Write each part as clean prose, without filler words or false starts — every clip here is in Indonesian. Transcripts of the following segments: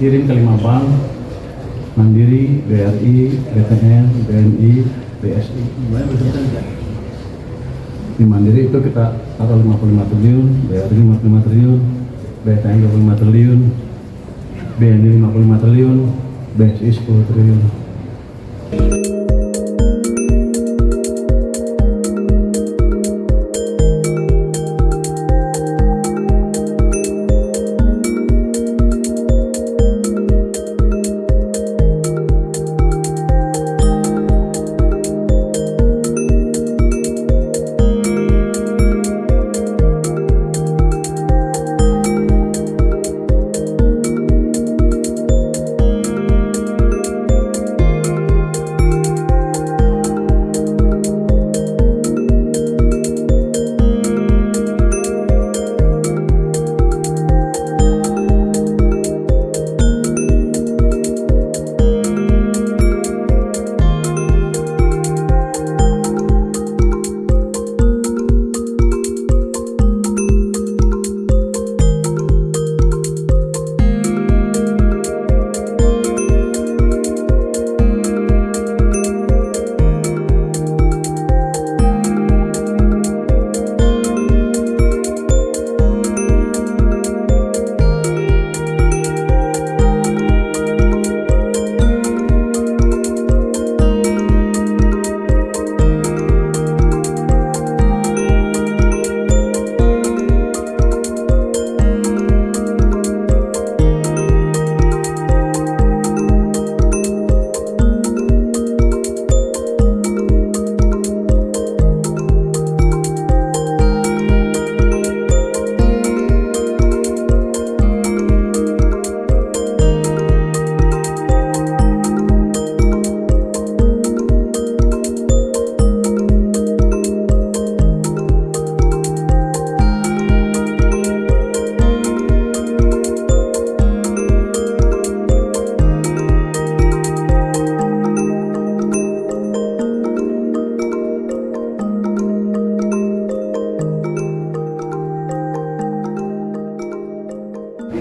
kirim ke 5 bank, Mandiri, BRI, BTN, BNI, BSI. Di Mandiri itu kita taruh 55 triliun, BRI 55 triliun, BTN 25 triliun, BNI 55 triliun, BSI 10 triliun.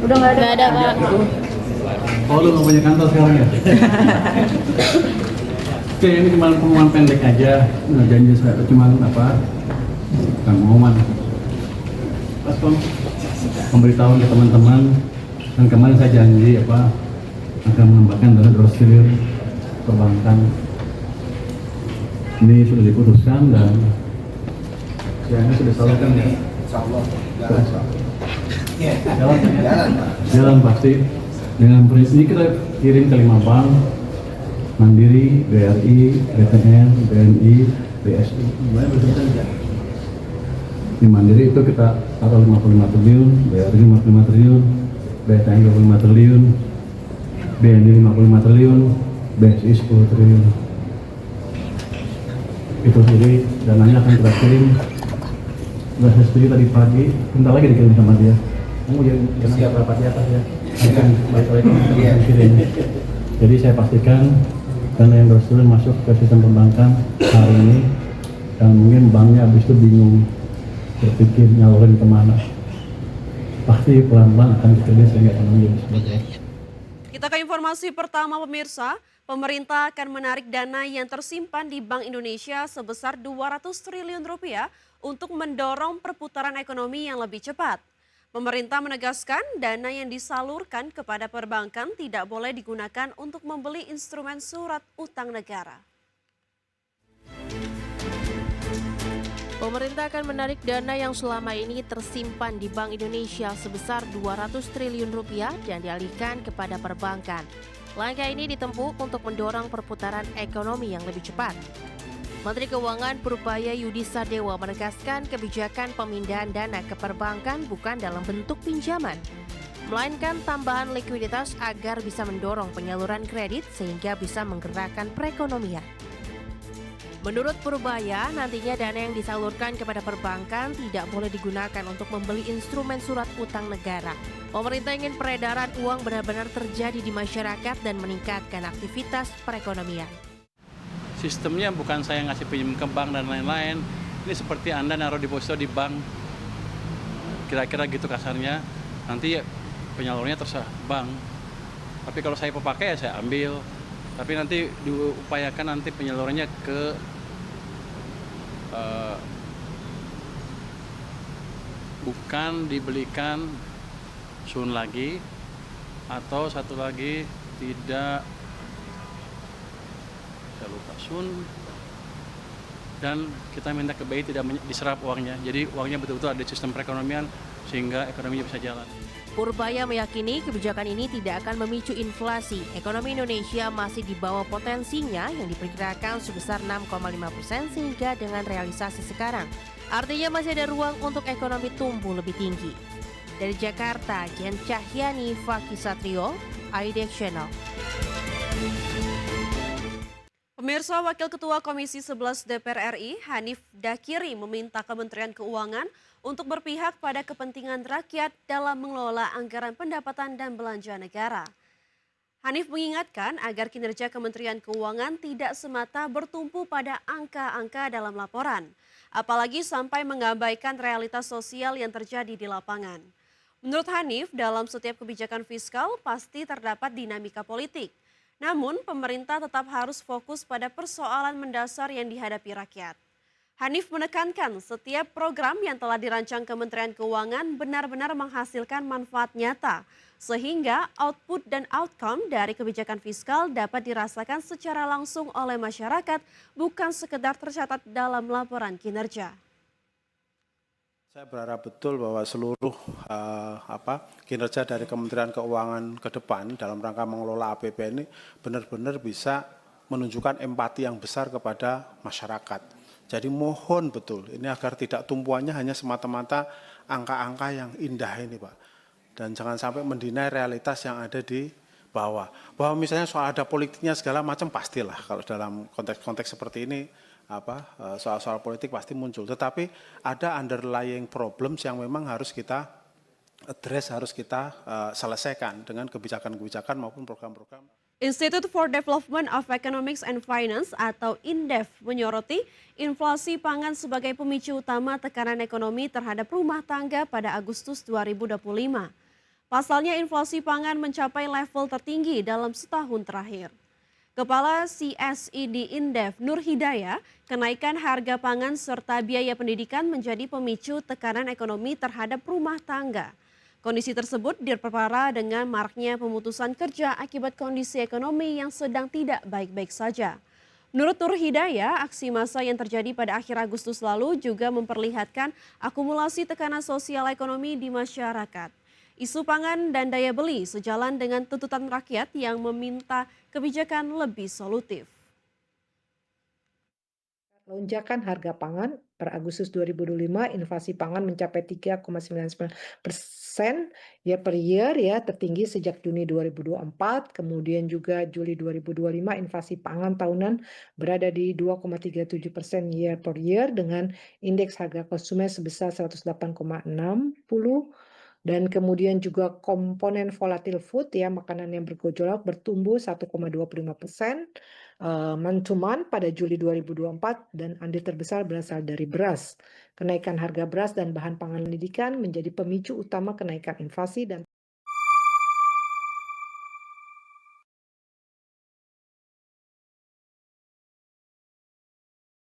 Udah nggak ada Pak. Oh, lu nggak punya kantor sekarang ya? Oke, ini cuma pengumuman pendek aja. Nah, janji saya cuma apa? Bukan pengumuman. Pas memberitahu ke teman-teman, dan kemarin saya janji apa akan mengembangkan dana grosir perbankan. Ini sudah diputuskan dan siangnya sudah salurkan ya. Insyaallah. Jalan pasti. Dengan prinsip ini kita kirim ke 5 bank, Mandiri, BRI, BTN, BNI, BSI. Di Mandiri itu kita taruh 55 triliun, BRI 55 triliun, BTN 25 triliun, BNI 55 triliun, BSI 10 triliun. Itu jadi dananya akan kita kirim. Sudah saya setuju tadi pagi, bentar lagi dikirim sama dia. Kamu jangan rapat di atas ya. Jadi saya pastikan dana yang berseluruh masuk ke sistem perbankan hari ini, dan mungkin banknya habis itu bingung berpikir nyalurin kemana. Pasti pelan-pelan akan dipilih sehingga ekonomi lebih sebagai. Kita ke informasi pertama pemirsa, pemerintah akan menarik dana yang tersimpan di Bank Indonesia sebesar 200 triliun rupiah untuk mendorong perputaran ekonomi yang lebih cepat. Pemerintah menegaskan dana yang disalurkan kepada perbankan tidak boleh digunakan untuk membeli instrumen surat utang negara. Pemerintah akan menarik dana yang selama ini tersimpan di Bank Indonesia sebesar 200 triliun rupiah dan dialihkan kepada perbankan. Langkah ini ditempuh untuk mendorong perputaran ekonomi yang lebih cepat. Menteri Keuangan Purubaya Yudi Sadewa menegaskan kebijakan pemindahan dana ke perbankan bukan dalam bentuk pinjaman, melainkan tambahan likuiditas agar bisa mendorong penyaluran kredit sehingga bisa menggerakkan perekonomian. Menurut Purubaya, nantinya dana yang disalurkan kepada perbankan tidak boleh digunakan untuk membeli instrumen surat utang negara. Pemerintah ingin peredaran uang benar-benar terjadi di masyarakat dan meningkatkan aktivitas perekonomian. Sistemnya bukan saya ngasih pinjam ke bank dan lain-lain. Ini seperti Anda naruh deposito di bank. Kira-kira gitu kasarnya. Nanti penyalurnya terserah bank. Tapi kalau saya pakai ya saya ambil. Tapi nanti diupayakan nanti penyalurannya ke bukan dibelikan sun lagi, atau satu lagi tidak, saya lupa, sun, dan kita minta ke BI tidak diserap uangnya. Jadi uangnya betul-betul ada di sistem perekonomian sehingga ekonominya bisa jalan. Purbaya meyakini kebijakan ini tidak akan memicu inflasi. Ekonomi Indonesia masih di bawah potensinya yang diperkirakan sebesar 6,5% sehingga dengan realisasi sekarang. Artinya masih ada ruang untuk ekonomi tumbuh lebih tinggi. Dari Jakarta, Jen Cahyani, Fakih Satrio, IDX Channel. Pemirsa, Wakil Ketua Komisi 11 DPR RI, Hanif Dakiri, meminta Kementerian Keuangan untuk berpihak pada kepentingan rakyat dalam mengelola anggaran pendapatan dan belanja negara. Hanif mengingatkan agar kinerja Kementerian Keuangan tidak semata bertumpu pada angka-angka dalam laporan, apalagi sampai mengabaikan realitas sosial yang terjadi di lapangan. Menurut Hanif, dalam setiap kebijakan fiskal pasti terdapat dinamika politik. Namun, pemerintah tetap harus fokus pada persoalan mendasar yang dihadapi rakyat. Hanif menekankan setiap program yang telah dirancang Kementerian Keuangan benar-benar menghasilkan manfaat nyata, sehingga output dan outcome dari kebijakan fiskal dapat dirasakan secara langsung oleh masyarakat, bukan sekedar tercatat dalam laporan kinerja. Saya berharap betul bahwa seluruh kinerja dari Kementerian Keuangan ke depan dalam rangka mengelola APBN ini benar-benar bisa menunjukkan empati yang besar kepada masyarakat. Jadi mohon betul ini agar tidak tumpuannya hanya semata-mata angka-angka yang indah ini, Pak. Dan jangan sampai mendinai realitas yang ada di bawah. Bahwa misalnya soal ada politiknya segala macam pastilah kalau dalam konteks-konteks seperti ini soal-soal politik pasti muncul, tetapi ada underlying problems yang memang harus kita address, harus kita selesaikan dengan kebijakan-kebijakan maupun program-program. Institute for Development of Economics and Finance atau INDEF menyoroti inflasi pangan sebagai pemicu utama tekanan ekonomi terhadap rumah tangga pada Agustus 2025. Pasalnya inflasi pangan mencapai level tertinggi dalam setahun terakhir. Kepala CSID INDEF Nur Hidayah, kenaikan harga pangan serta biaya pendidikan menjadi pemicu tekanan ekonomi terhadap rumah tangga. Kondisi tersebut diperparah dengan maraknya pemutusan kerja akibat kondisi ekonomi yang sedang tidak baik-baik saja. Menurut Nur Hidayah, aksi massa yang terjadi pada akhir Agustus lalu juga memperlihatkan akumulasi tekanan sosial ekonomi di masyarakat. Isu pangan dan daya beli sejalan dengan tuntutan rakyat yang meminta kebijakan lebih solutif. Lonjakan harga pangan per Agustus 2025, inflasi pangan mencapai 3,99% year per year ya, tertinggi sejak Juni 2024. Kemudian juga Juli 2025 inflasi pangan tahunan berada di 2,37% year per year dengan indeks harga konsumen sebesar 108,60. Dan kemudian juga komponen volatile food ya, makanan yang bergejolak bertumbuh 1,25% month to month pada Juli 2024 dan andil terbesar berasal dari beras. Kenaikan harga beras dan bahan pangan pendidikan menjadi pemicu utama kenaikan inflasi dan